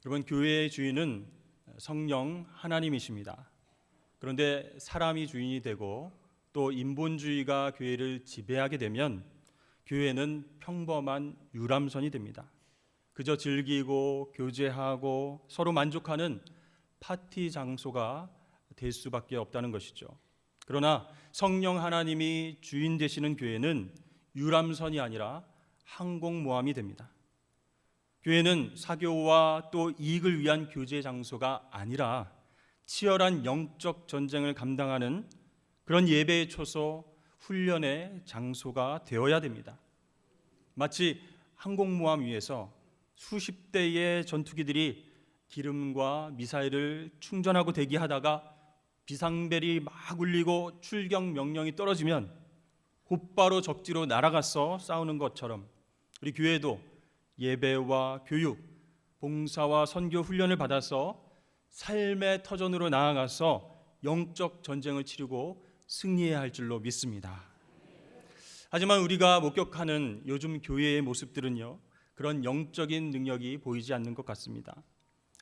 여러분, 교회의 주인은 성령 하나님이십니다. 그런데 사람이 주인이 되고 또 인본주의가 교회를 지배하게 되면 교회는 평범한 유람선이 됩니다. 그저 즐기고 교제하고 서로 만족하는 파티 장소가 될 수밖에 없다는 것이죠. 그러나 성령 하나님이 주인 되시는 교회는 유람선이 아니라 항공모함이 됩니다. 교회는 사교와 또 이익을 위한 교제 장소가 아니라 치열한 영적 전쟁을 감당하는 그런 예배의 초소, 훈련의 장소가 되어야 됩니다. 마치 항공모함 위에서 수십 대의 전투기들이 기름과 미사일을 충전하고 대기하다가 비상벨이 막 울리고 출격 명령이 떨어지면 곧바로 적지로 날아가서 싸우는 것처럼 우리 교회도 예배와 교육, 봉사와 선교 훈련을 받아서 삶의 터전으로 나아가서 영적 전쟁을 치르고 승리해야 할 줄로 믿습니다. 하지만 우리가 목격하는 요즘 교회의 모습들은요, 그런 영적인 능력이 보이지 않는 것 같습니다.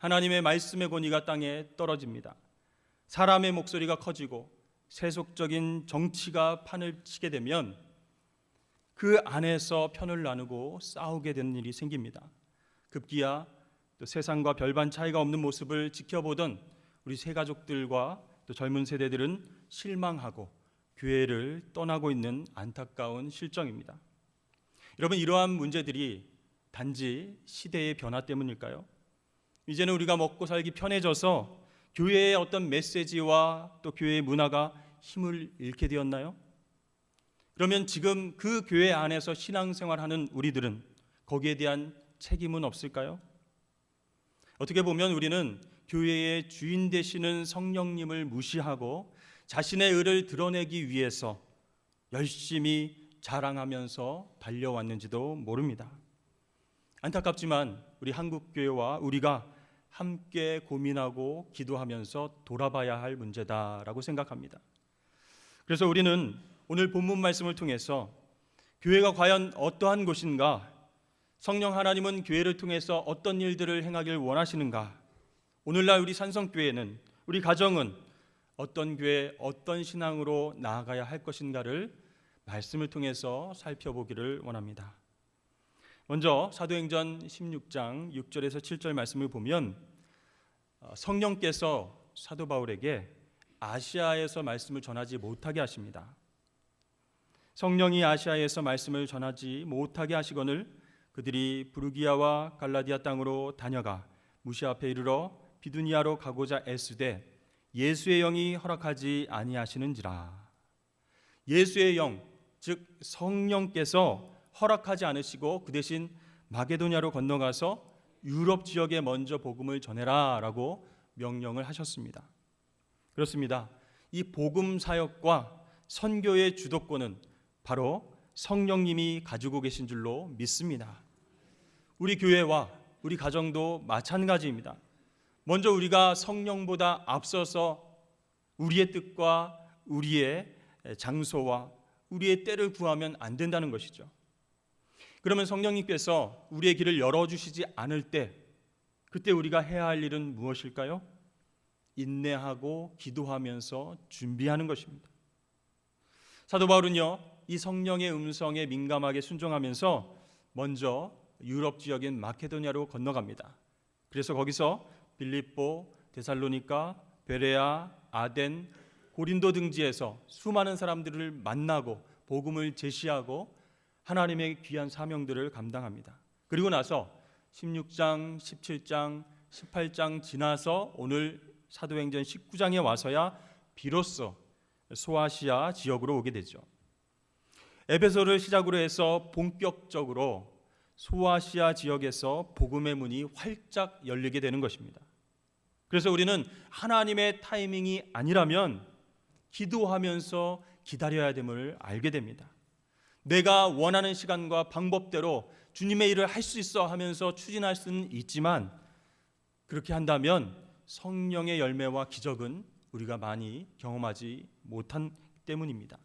하나님의 말씀의 권위가 땅에 떨어집니다. 사람의 목소리가 커지고 세속적인 정치가 판을 치게 되면 그 안에서 편을 나누고 싸우게 되는 일이 생깁니다. 급기야 또 세상과 별반 차이가 없는 모습을 지켜보던 우리 새가족들과 또 젊은 세대들은 실망하고 교회를 떠나고 있는 안타까운 실정입니다. 여러분, 이러한 문제들이 단지 시대의 변화 때문일까요? 이제는 우리가 먹고 살기 편해져서 교회의 어떤 메시지와 또 교회의 문화가 힘을 잃게 되었나요? 그러면 지금 그 교회 안에서 신앙생활하는 우리들은 거기에 대한 책임은 없을까요? 어떻게 보면 우리는 교회의 주인 되시는 성령님을 무시하고 자신의 의를 드러내기 위해서 열심히 자랑하면서 달려왔는지도 모릅니다. 안타깝지만 우리 한국교회와 우리가 함께 고민하고 기도하면서 돌아봐야 할 문제다라고 생각합니다. 그래서 우리는 오늘 본문 말씀을 통해서 교회가 과연 어떠한 곳인가, 성령 하나님은 교회를 통해서 어떤 일들을 행하길 원하시는가, 오늘날 우리 산성교회는, 우리 가정은 어떤 교회, 어떤 신앙으로 나아가야 할 것인가를 말씀을 통해서 살펴보기를 원합니다. 먼저 사도행전 16장 6절에서 7절 말씀을 보면 성령께서 사도 바울에게 아시아에서 말씀을 전하지 못하게 하십니다. 성령이 아시아에서 말씀을 전하지 못하게 하시거늘 그들이 부르기아와 갈라디아 땅으로 다녀가 무시 앞에 이르러 비두니아로 가고자 애쓰되 예수의 영이 허락하지 아니하시는지라. 예수의 영, 즉 성령께서 허락하지 않으시고 그 대신 마게도냐로 건너가서 유럽 지역에 먼저 복음을 전해라 라고 명령을 하셨습니다. 그렇습니다. 이 복음 사역과 선교의 주도권은 바로 성령님이 가지고 계신 줄로 믿습니다. 우리 교회와 우리 가정도 마찬가지입니다. 먼저 우리가 성령보다 앞서서 우리의 뜻과 우리의 장소와 우리의 때를 구하면 안 된다는 것이죠. 그러면 성령님께서 우리의 길을 열어주시지 않을 때 그때 우리가 해야 할 일은 무엇일까요? 인내하고 기도하면서 준비하는 것입니다. 사도 바울은요, 이 성령의 음성에 민감하게 순종하면서 먼저 유럽 지역인 마케도냐로 건너갑니다. 그래서 거기서 빌립보, 데살로니가, 베레아, 아덴, 고린도 등지에서 수많은 사람들을 만나고 복음을 제시하고 하나님의 귀한 사명들을 감당합니다. 그리고 나서 16장, 17장, 18장 지나서 오늘 사도행전 19장에 와서야 비로소 소아시아 지역으로 오게 되죠. 에베소를 시작으로 해서 본격적으로 소아시아 지역에서 복음의 문이 활짝 열리게 되는 것입니다. 그래서 우리는 하나님의 타이밍이 아니라면 기도하면서 기다려야 됨을 알게 됩니다. 내가 원하는 시간과 방법대로 주님의 일을 할 수 있어 하면서 추진할 수는 있지만 그렇게 한다면 성령의 열매와 기적은 우리가 많이 경험하지 못한 때문입니다.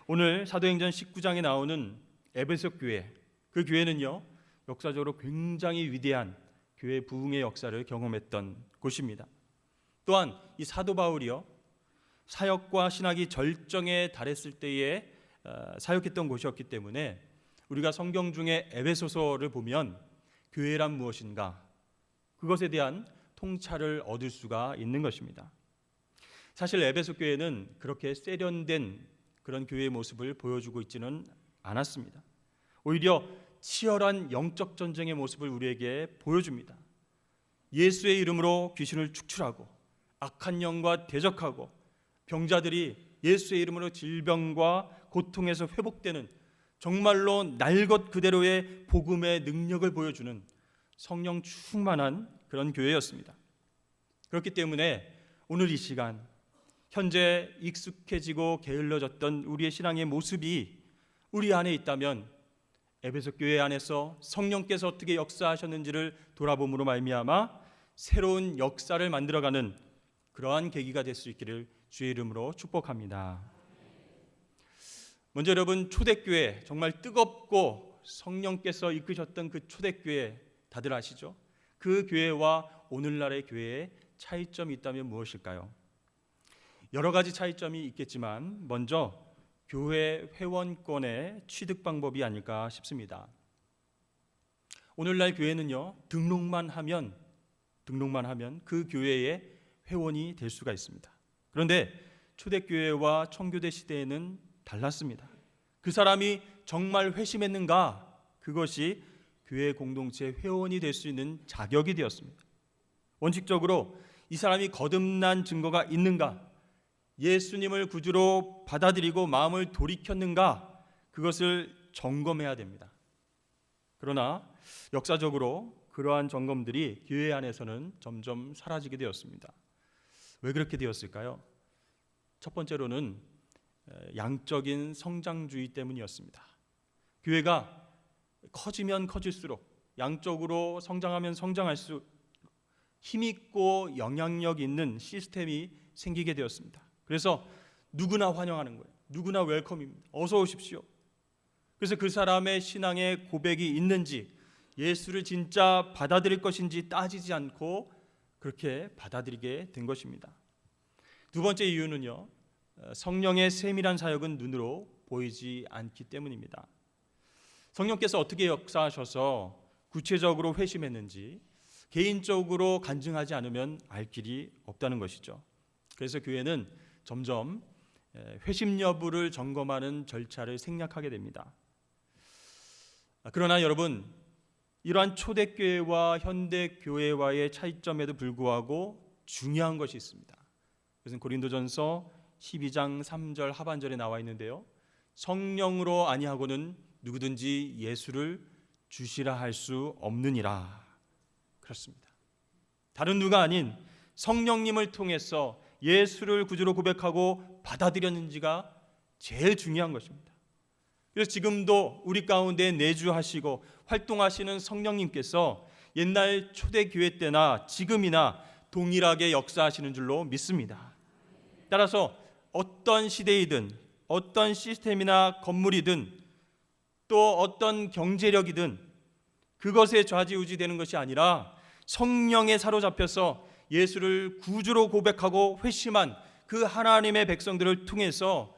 오늘 사도행전 19장에 나오는 에베소 교회, 그 교회는요 역사적으로 굉장히 위대한 교회 부흥의 역사를 경험했던 곳입니다. 또한 이 사도 바울이요, 사역과 신학이 절정에 달했을 때에 사역했던 곳이었기 때문에 우리가 성경 중에 에베소서를 보면 교회란 무엇인가, 그것에 대한 통찰을 얻을 수가 있는 것입니다. 사실 에베소 교회는 그렇게 세련된 그런 교회의 모습을 보여주고 있지는 않았습니다. 오히려 치열한 영적 전쟁의 모습을 우리에게 보여줍니다. 예수의 이름으로 귀신을 축출하고 악한 영과 대적하고 병자들이 예수의 이름으로 질병과 고통에서 회복되는 정말로 날 것 그대로의 복음의 능력을 보여주는 성령 충만한 그런 교회였습니다. 그렇기 때문에 오늘 이 시간 현재 익숙해지고 게을러졌던 우리의 신앙의 모습이 우리 안에 있다면 에베소 교회 안에서 성령께서 어떻게 역사하셨는지를 돌아봄으로 말미암아 새로운 역사를 만들어가는 그러한 계기가 될 수 있기를 주의 이름으로 축복합니다. 먼저 여러분, 초대교회, 정말 뜨겁고 성령께서 이끄셨던 그 초대교회 다들 아시죠? 그 교회와 오늘날의 교회의 차이점이 있다면 무엇일까요? 여러 가지 차이점이 있겠지만 먼저 교회 회원권의 취득 방법이 아닐까 싶습니다. 오늘날 교회는요, 등록만 하면 그 교회의 회원이 될 수가 있습니다. 그런데 초대교회와 청교대 시대에는 달랐습니다. 그 사람이 정말 회심했는가, 그것이 교회 공동체 회원이 될 수 있는 자격이 되었습니다. 원칙적으로 이 사람이 거듭난 증거가 있는가, 예수님을 구주로 받아들이고 마음을 돌이켰는가, 그것을 점검해야 됩니다. 그러나 역사적으로 그러한 점검들이 교회 안에서는 점점 사라지게 되었습니다. 왜 그렇게 되었을까요? 첫 번째로는 양적인 성장주의 때문이었습니다. 교회가 커지면 커질수록, 양적으로 성장하면 성장할수록 힘있고 영향력 있는 시스템이 생기게 되었습니다. 그래서 누구나 환영하는 거예요. 누구나 웰컴입니다. 어서 오십시오. 그래서 그 사람의 신앙의 고백이 있는지, 예수를 진짜 받아들일 것인지 따지지 않고 그렇게 받아들이게 된 것입니다. 두 번째 이유는요, 성령의 세밀한 사역은 눈으로 보이지 않기 때문입니다. 성령께서 어떻게 역사하셔서 구체적으로 회심했는지 개인적으로 간증하지 않으면 알 길이 없다는 것이죠. 그래서 교회는 점점 회심 여부를 점검하는 절차를 생략하게 됩니다. 그러나 여러분, 이러한 초대교회와 현대교회와의 차이점에도 불구하고 중요한 것이 있습니다. 그것은 고린도전서 12장 3절 하반절에 나와 있는데요, 성령으로 아니하고는 누구든지 예수를 주시라 할 수 없느니라. 그렇습니다. 다른 누가 아닌 성령님을 통해서 예수를 구주로 고백하고 받아들였는지가 제일 중요한 것입니다. 그래서 지금도 우리 가운데 내주하시고 활동하시는 성령님께서 옛날 초대교회 때나 지금이나 동일하게 역사하시는 줄로 믿습니다. 따라서 어떤 시대이든 어떤 시스템이나 건물이든 또 어떤 경제력이든 그것에 좌지우지되는 것이 아니라 성령에 사로잡혀서 예수를 구주로 고백하고 회심한 그 하나님의 백성들을 통해서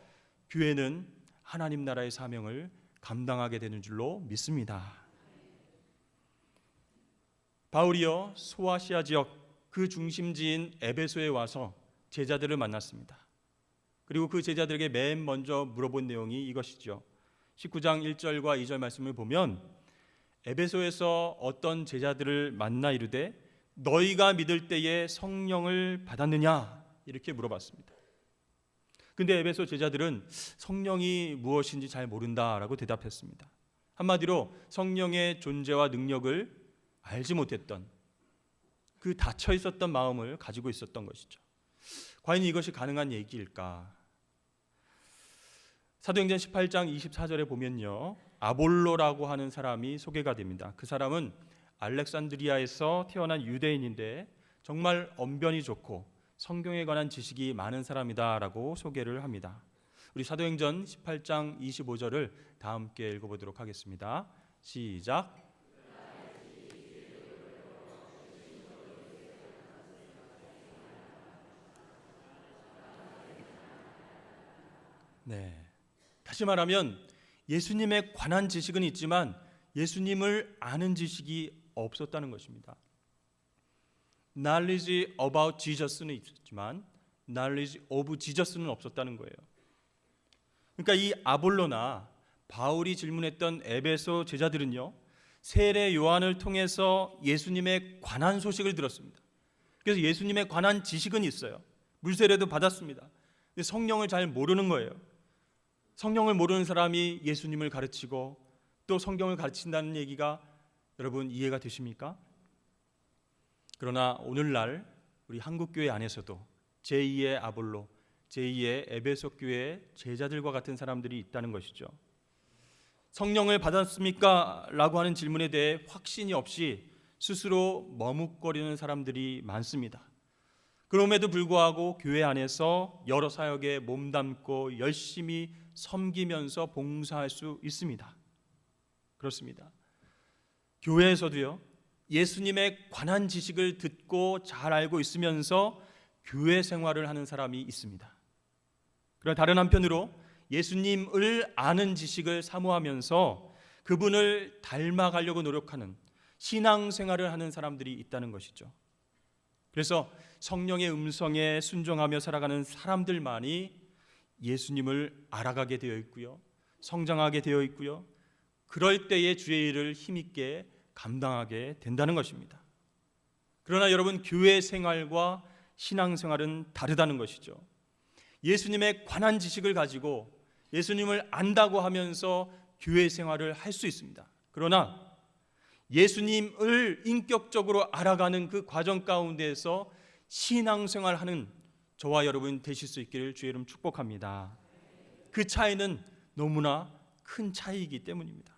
교회는 하나님 나라의 사명을 감당하게 되는 줄로 믿습니다. 바울이요, 소아시아 지역 그 중심지인 에베소에 와서 제자들을 만났습니다. 그리고 그 제자들에게 맨 먼저 물어본 내용이 이것이죠. 19장 1절과 2절 말씀을 보면 에베소에서 어떤 제자들을 만나 이르되 너희가 믿을 때에 성령을 받았느냐, 이렇게 물어봤습니다. 근데 에베소 제자들은 성령이 무엇인지 잘 모른다라고 대답했습니다. 한마디로 성령의 존재와 능력을 알지 못했던, 그 닫혀 있었던 마음을 가지고 있었던 것이죠. 과연 이것이 가능한 얘기일까? 사도행전 18장 24절에 보면요, 아볼로라고 하는 사람이 소개가 됩니다. 그 사람은 알렉산드리아에서 태어난 유대인인데 정말 언변이 좋고 성경에 관한 지식이 많은 사람이다라고 소개를 합니다. 우리 사도행전 18장 25절을 다 함께 읽어보도록 하겠습니다. 시작. 네. 다시 말하면 예수님에 관한 지식은 있지만 예수님을 아는 지식이 없었다는 것입니다. knowledge about Jesus는 있었지만 knowledge of Jesus는 없었다는 거예요. 그러니까 이 아볼로나 바울이 질문했던 에베소 제자들은요, 세례 요한을 통해서 예수님에 관한 소식을 들었습니다. 그래서 예수님에 관한 지식은 있어요. 물세례도 받았습니다. 근데 성령을 잘 모르는 거예요. 성령을 모르는 사람이 예수님을 가르치고 또 성경을 가르친다는 얘기가 여러분 이해가 되십니까? 그러나 오늘날 우리 한국교회 안에서도 제2의 아볼로, 제2의 에베소 교회의 제자들과 같은 사람들이 있다는 것이죠. 성령을 받았습니까? 라고 하는 질문에 대해 확신이 없이 스스로 머뭇거리는 사람들이 많습니다. 그럼에도 불구하고 교회 안에서 여러 사역에 몸담고 열심히 섬기면서 봉사할 수 있습니다. 그렇습니다. 교회에서도요, 예수님에 관한 지식을 듣고 잘 알고 있으면서 교회 생활을 하는 사람이 있습니다. 그러나 다른 한편으로 예수님을 아는 지식을 사모하면서 그분을 닮아가려고 노력하는 신앙생활을 하는 사람들이 있다는 것이죠. 그래서 성령의 음성에 순종하며 살아가는 사람들만이 예수님을 알아가게 되어 있고요, 성장하게 되어 있고요, 그럴 때에 주의 일을 힘있게 감당하게 된다는 것입니다. 그러나 여러분, 교회 생활과 신앙생활은 다르다는 것이죠. 예수님에 관한 지식을 가지고 예수님을 안다고 하면서 교회 생활을 할 수 있습니다. 그러나 예수님을 인격적으로 알아가는 그 과정 가운데에서 신앙생활하는 저와 여러분 되실 수 있기를 주의 이름 축복합니다. 그 차이는 너무나 큰 차이이기 때문입니다.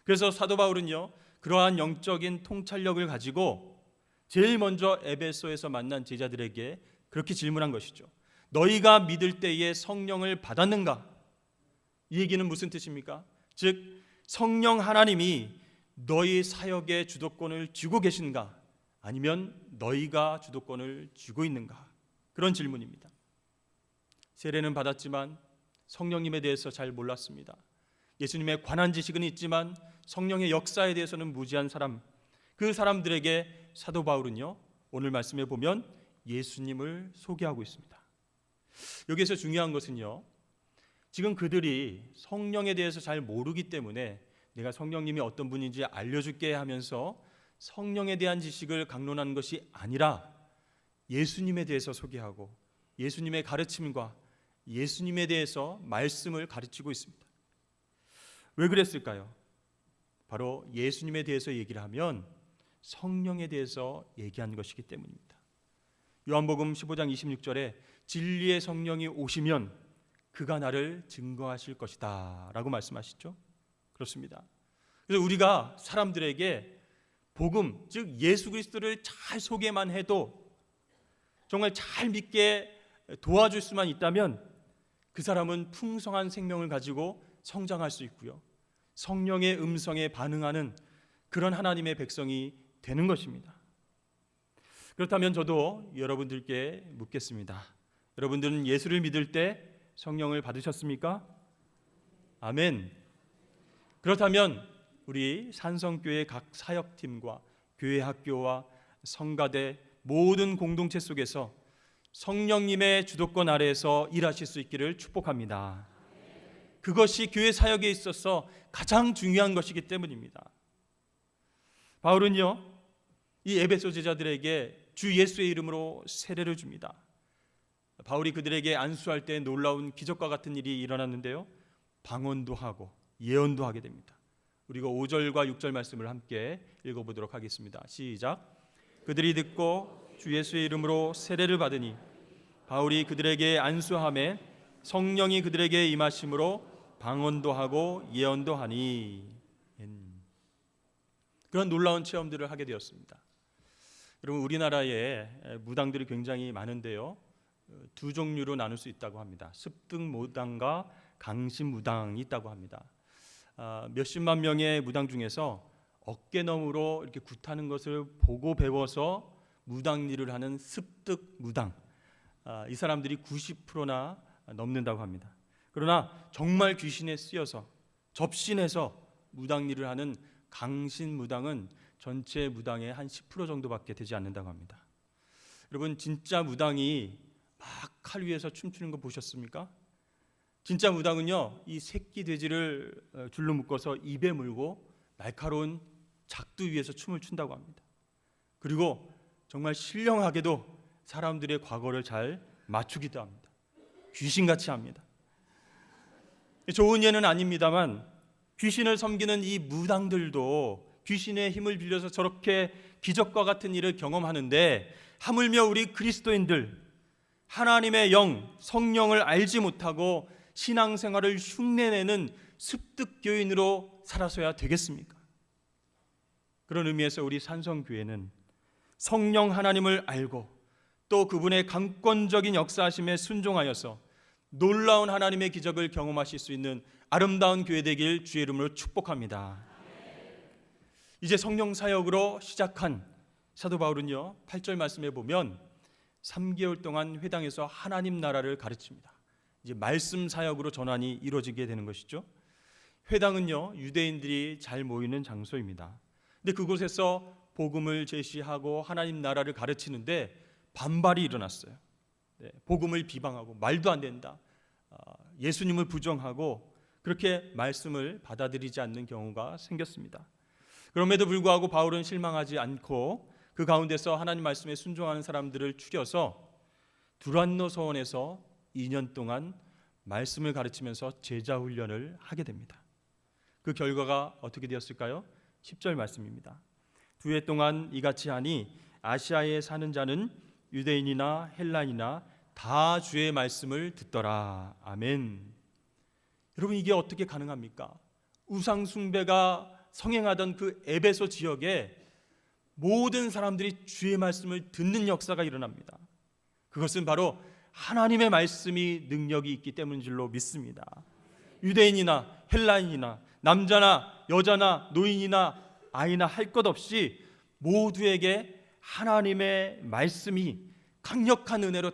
그래서 사도 바울은요, 그러한 영적인 통찰력을 가지고 제일 먼저 에베소에서 만난 제자들에게 그렇게 질문한 것이죠. 너희가 믿을 때에 성령을 받았는가? 이 얘기는 무슨 뜻입니까? 즉 성령 하나님이 너희 사역의 주도권을 쥐고 계신가? 아니면 너희가 주도권을 쥐고 있는가? 그런 질문입니다. 세례는 받았지만 성령님에 대해서 잘 몰랐습니다. 예수님에 관한 지식은 있지만 성령의 역사에 대해서는 무지한 사람, 그 사람들에게 사도 바울은요, 오늘 말씀에 보면 예수님을 소개하고 있습니다. 여기에서 중요한 것은요, 지금 그들이 성령에 대해서 잘 모르기 때문에 내가 성령님이 어떤 분인지 알려줄게 하면서 성령에 대한 지식을 강론하는 것이 아니라 예수님에 대해서 소개하고 예수님의 가르침과 예수님에 대해서 말씀을 가르치고 있습니다. 왜 그랬을까요? 바로 예수님에 대해서 얘기를 하면 성령에 대해서 얘기한 것이기 때문입니다. 요한복음 15장 26절에 진리의 성령이 오시면 그가 나를 증거하실 것이다 라고 말씀하시죠. 그렇습니다. 그래서 우리가 사람들에게 복음, 즉 예수 그리스도를 잘 소개만 해도 정말 잘 믿게 도와줄 수만 있다면 그 사람은 풍성한 생명을 가지고 성장할 수 있고요, 성령의 음성에 반응하는 그런 하나님의 백성이 되는 것입니다. 그렇다면 저도 여러분들께 묻겠습니다. 여러분들은 예수를 믿을 때 성령을 받으셨습니까? 아멘. 그렇다면 우리 산성교회 각 사역팀과 교회 학교와 성가대 모든 공동체 속에서 성령님의 주도권 아래에서 일하실 수 있기를 축복합니다. 그것이 교회 사역에 있어서 가장 중요한 것이기 때문입니다. 바울은요, 이 에베소 제자들에게 주 예수의 이름으로 세례를 줍니다. 바울이 그들에게 안수할 때 놀라운 기적과 같은 일이 일어났는데요, 방언도 하고 예언도 하게 됩니다. 우리가 5절과 6절 말씀을 함께 읽어보도록 하겠습니다. 시작. 그들이 듣고 주 예수의 이름으로 세례를 받으니 바울이 그들에게 안수하매 성령이 그들에게 임하심으로 방언도 하고 예언도 하니. 그런 놀라운 체험들을 하게 되었습니다. 여러분, 우리나라에 무당들이 굉장히 많은데요, 두 종류로 나눌 수 있다고 합니다. 습등 무당과 강신 무당이 있다고 합니다. 몇십만 명의 무당 중에서 어깨너머로 이렇게 굿하는 것을 보고 배워서 무당 일을 하는 습득 무당, 이 사람들이 90%나 넘는다고 합니다. 그러나 정말 귀신에 쓰여서 접신해서 무당 일을 하는 강신 무당은 전체 무당의 한 10% 정도밖에 되지 않는다고 합니다. 여러분, 진짜 무당이 막 칼 위에서 춤추는 거 보셨습니까? 진짜 무당은요, 이 새끼 돼지를 줄로 묶어서 입에 물고 날카로운 작두 위에서 춤을 춘다고 합니다. 그리고 정말 신령하게도 사람들의 과거를 잘 맞추기도 합니다. 귀신같이 합니다. 좋은 예는 아닙니다만 귀신을 섬기는 이 무당들도 귀신의 힘을 빌려서 저렇게 기적과 같은 일을 경험하는데, 하물며 우리 그리스도인들 하나님의 영, 성령을 알지 못하고 신앙생활을 흉내내는 습득교인으로 살아서야 되겠습니까? 그런 의미에서 우리 산성교회는 성령 하나님을 알고 또 그분의 강권적인 역사하심에 순종하여서 놀라운 하나님의 기적을 경험하실 수 있는 아름다운 교회 되길 주의 이름으로 축복합니다. 이제 성령 사역으로 시작한 사도 바울은요, 8절 말씀에 보면 3개월 동안 회당에서 하나님 나라를 가르칩니다. 이제 말씀 사역으로 전환이 이루어지게 되는 것이죠. 회당은요, 유대인들이 잘 모이는 장소입니다. 근데 그곳에서 복음을 제시하고 하나님 나라를 가르치는데 반발이 일어났어요. 복음을 비방하고 말도 안 된다, 예수님을 부정하고 그렇게 말씀을 받아들이지 않는 경우가 생겼습니다. 그럼에도 불구하고 바울은 실망하지 않고 그 가운데서 하나님 말씀에 순종하는 사람들을 추려서 두란노 서원에서 2년 동안 말씀을 가르치면서 제자 훈련을 하게 됩니다. 그 결과가 어떻게 되었을까요? 10절 말씀입니다. 2해 동안 이같이 하니 아시아에 사는 자는 유대인이나 헬라인이나 다 주의 말씀을 듣더라. 아멘. 여러분, 이게 어떻게 가능합니까? 우상 숭배가 성행하던 그 에베소 지역에 모든 사람들이 주의 말씀을 듣는 역사가 일어납니다. 그것은 바로 하나님의 말씀이 능력이 있기 때문인 줄로 믿습니다. 유대인이나 헬라인이나 남자나 여자나 노인이나 아이나 할 것 없이 모두에게 하나님의 말씀이 강력한 은혜로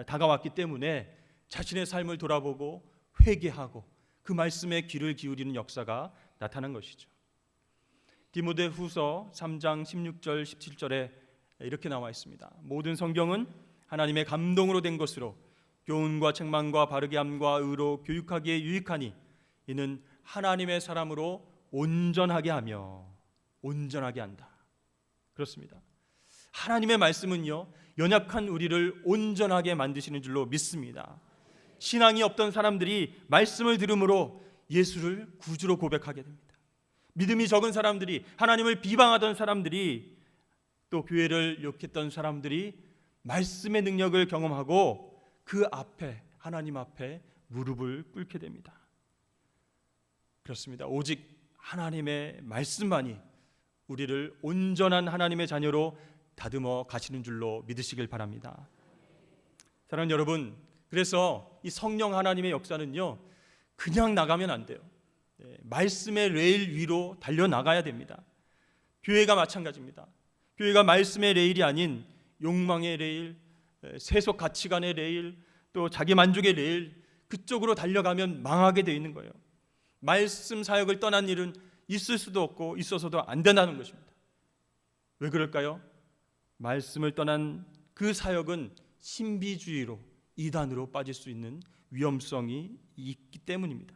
다가왔기 때문에 자신의 삶을 돌아보고 회개하고 그 말씀에 귀를 기울이는 역사가 나타난 것이죠. 디모데후서 3장 16절 17절에 이렇게 나와 있습니다. 모든 성경은 하나님의 감동으로 된 것으로 교훈과 책망과 바르게 함과 의로 교육하기에 유익하니 이는 하나님의 사람으로 온전하게 하며 온전하게 한다. 그렇습니다. 하나님의 말씀은요, 연약한 우리를 온전하게 만드시는 줄로 믿습니다. 신앙이 없던 사람들이 말씀을 들음으로 예수를 구주로 고백하게 됩니다. 믿음이 적은 사람들이, 하나님을 비방하던 사람들이, 또 교회를 욕했던 사람들이 말씀의 능력을 경험하고 그 앞에, 하나님 앞에 무릎을 꿇게 됩니다. 그렇습니다. 오직 하나님의 말씀만이 우리를 온전한 하나님의 자녀로 다듬어 가시는 줄로 믿으시길 바랍니다. 사랑하는 여러분, 그래서 이 성령 하나님의 역사는요, 그냥 나가면 안 돼요. 말씀의 레일 위로 달려나가야 됩니다. 교회가 마찬가지입니다. 교회가 말씀의 레일이 아닌 욕망의 레일, 세속 가치관의 레일, 또 자기 만족의 레일, 그쪽으로 달려가면 망하게 되어 있는 거예요. 말씀 사역을 떠난 일은 있을 수도 없고 있어서도 안 된다는 것입니다. 왜 그럴까요? 말씀을 떠난 그 사역은 신비주의로, 이단으로 빠질 수 있는 위험성이 있기 때문입니다.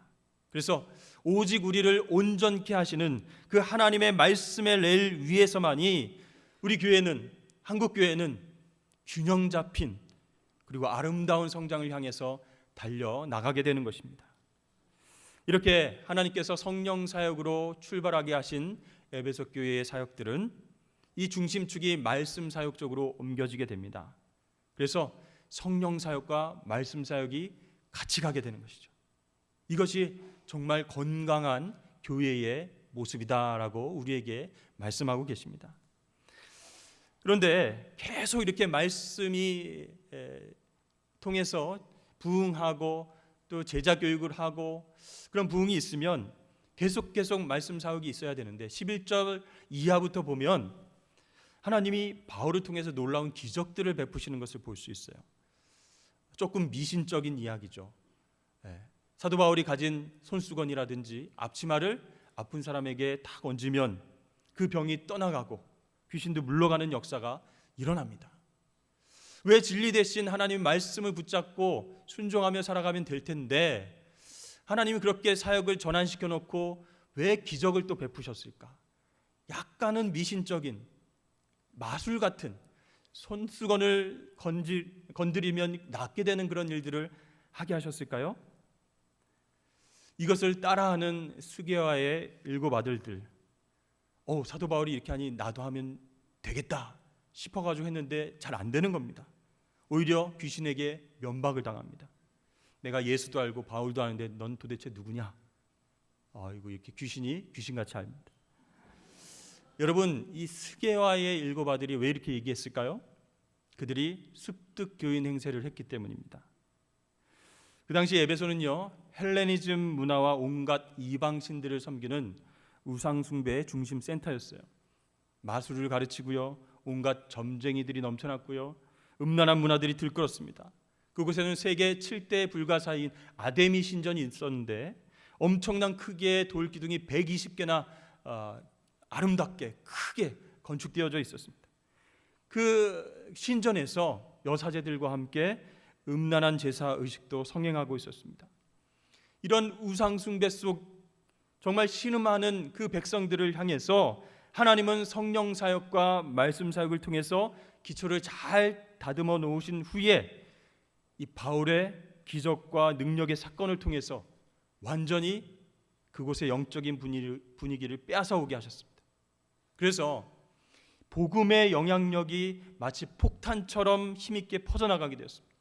그래서 오직 우리를 온전케 하시는 그 하나님의 말씀의 레일 위에서만이 우리 교회는, 한국 교회는 균형 잡힌 그리고 아름다운 성장을 향해서 달려나가게 되는 것입니다. 이렇게 하나님께서 성령 사역으로 출발하게 하신 에베소 교회의 사역들은 이 중심축이 말씀 사역 쪽으로 옮겨지게 됩니다. 그래서 성령 사역과 말씀 사역이 같이 가게 되는 것이죠. 이것이 정말 건강한 교회의 모습이다라고 우리에게 말씀하고 계십니다. 그런데 계속 이렇게 말씀이 통해서 부흥하고 또 제자 교육을 하고 그런 부흥이 있으면 계속 말씀 사역이 있어야 되는데 11절 이하부터 보면 하나님이 바울을 통해서 놀라운 기적들을 베푸시는 것을 볼 수 있어요. 조금 미신적인 이야기죠. 사도 바울이 가진 손수건이라든지 앞치마를 아픈 사람에게 탁 얹으면 그 병이 떠나가고 귀신도 물러가는 역사가 일어납니다. 왜 진리 대신 하나님 말씀을 붙잡고 순종하며 살아가면 될 텐데 하나님이 그렇게 사역을 전환시켜 놓고 왜 기적을 또 베푸셨을까? 약간은 미신적인 마술 같은 손수건을 건드리면 낫게 되는 그런 일들을 하게 하셨을까요? 이것을 따라하는 스게와의 7 아들들, 사도 바울이 이렇게 하니 나도 하면 되겠다 싶어가지고 했는데 잘 안 되는 겁니다. 오히려 귀신에게 면박을 당합니다. 내가 예수도 알고 바울도 아는데 넌 도대체 누구냐? 아이고, 이렇게 귀신이 귀신같이 합니다. 여러분, 이 스게와의 7 아들이 왜 이렇게 얘기했을까요? 그들이 습득 교인 행세를 했기 때문입니다. 그 당시 에베소는요, 헬레니즘 문화와 온갖 이방신들을 섬기는 우상숭배의 중심 센터였어요. 마술을 가르치고요, 온갖 점쟁이들이 넘쳐났고요, 음란한 문화들이 들끓었습니다. 그곳에는 세계 7대 불가사의인 아데미 신전이 있었는데 엄청난 크기의 돌 기둥이 120개나 아름답게 크게 건축되어져 있었습니다. 그 신전에서 여사제들과 함께 음란한 제사 의식도 성행하고 있었습니다. 이런 우상 숭배 속 정말 신음하는 그 백성들을 향해서 하나님은 성령 사역과 말씀 사역을 통해서 기초를 잘 다듬어 놓으신 후에 이 바울의 기적과 능력의 사건을 통해서 완전히 그곳의 영적인 분위기를 빼앗아 오게 하셨습니다. 그래서 복음의 영향력이 마치 폭탄처럼 힘있게 퍼져나가게 되었습니다.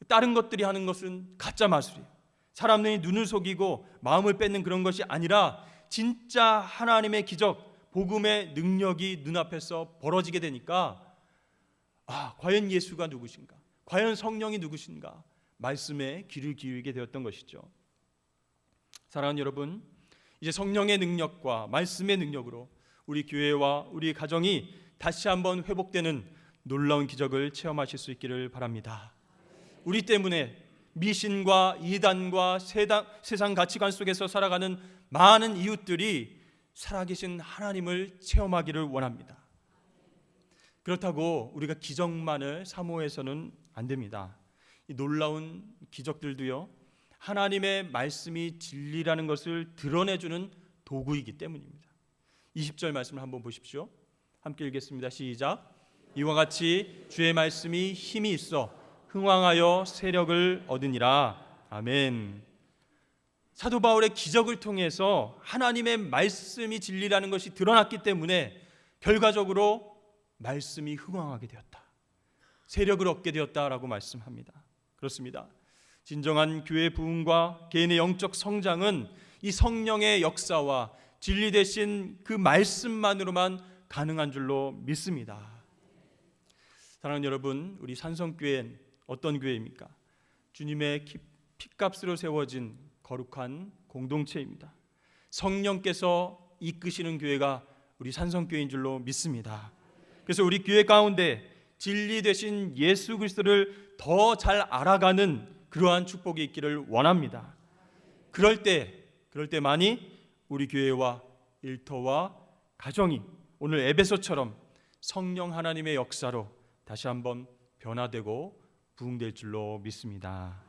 다른 것들이 하는 것은 가짜 마술이에요. 사람들이 눈을 속이고 마음을 뺏는 그런 것이 아니라 진짜 하나님의 기적, 복음의 능력이 눈앞에서 벌어지게 되니까 과연 예수가 누구신가? 과연 성령이 누구신가? 말씀에 귀를 기울이게 되었던 것이죠. 사랑하는 여러분, 이제 성령의 능력과 말씀의 능력으로 우리 교회와 우리 가정이 다시 한번 회복되는 놀라운 기적을 체험하실 수 있기를 바랍니다. 우리 때문에 미신과 이단과 세상 가치관 속에서 살아가는 많은 이웃들이 살아계신 하나님을 체험하기를 원합니다. 그렇다고 우리가 기적만을 사모해서는 안 됩니다. 이 놀라운 기적들도요, 하나님의 말씀이 진리라는 것을 드러내주는 도구이기 때문입니다. 20절 말씀을 한번 보십시오. 함께 읽겠습니다. 시작. 이와 같이 주의 말씀이 힘이 있어 흥왕하여 세력을 얻으니라. 아멘. 사도 바울의 기적을 통해서 하나님의 말씀이 진리라는 것이 드러났기 때문에 결과적으로 말씀이 흥왕하게 되었다, 세력을 얻게 되었다라고 말씀합니다. 그렇습니다. 진정한 교회 부흥과 개인의 영적 성장은 이 성령의 역사와 진리 대신 그 말씀만으로만 가능한 줄로 믿습니다. 사랑하는 여러분, 우리 산성교회는 어떤 교회입니까? 주님의 피값으로 세워진 거룩한 공동체입니다. 성령께서 이끄시는 교회가 우리 산성교회인 줄로 믿습니다. 그래서 우리 교회 가운데 진리 되신 예수 그리스도를 더 잘 알아가는 그러한 축복이 있기를 원합니다. 그럴 때만이 우리 교회와 일터와 가정이 오늘 에베소처럼 성령 하나님의 역사로 다시 한번 변화되고 부흥될 줄로 믿습니다.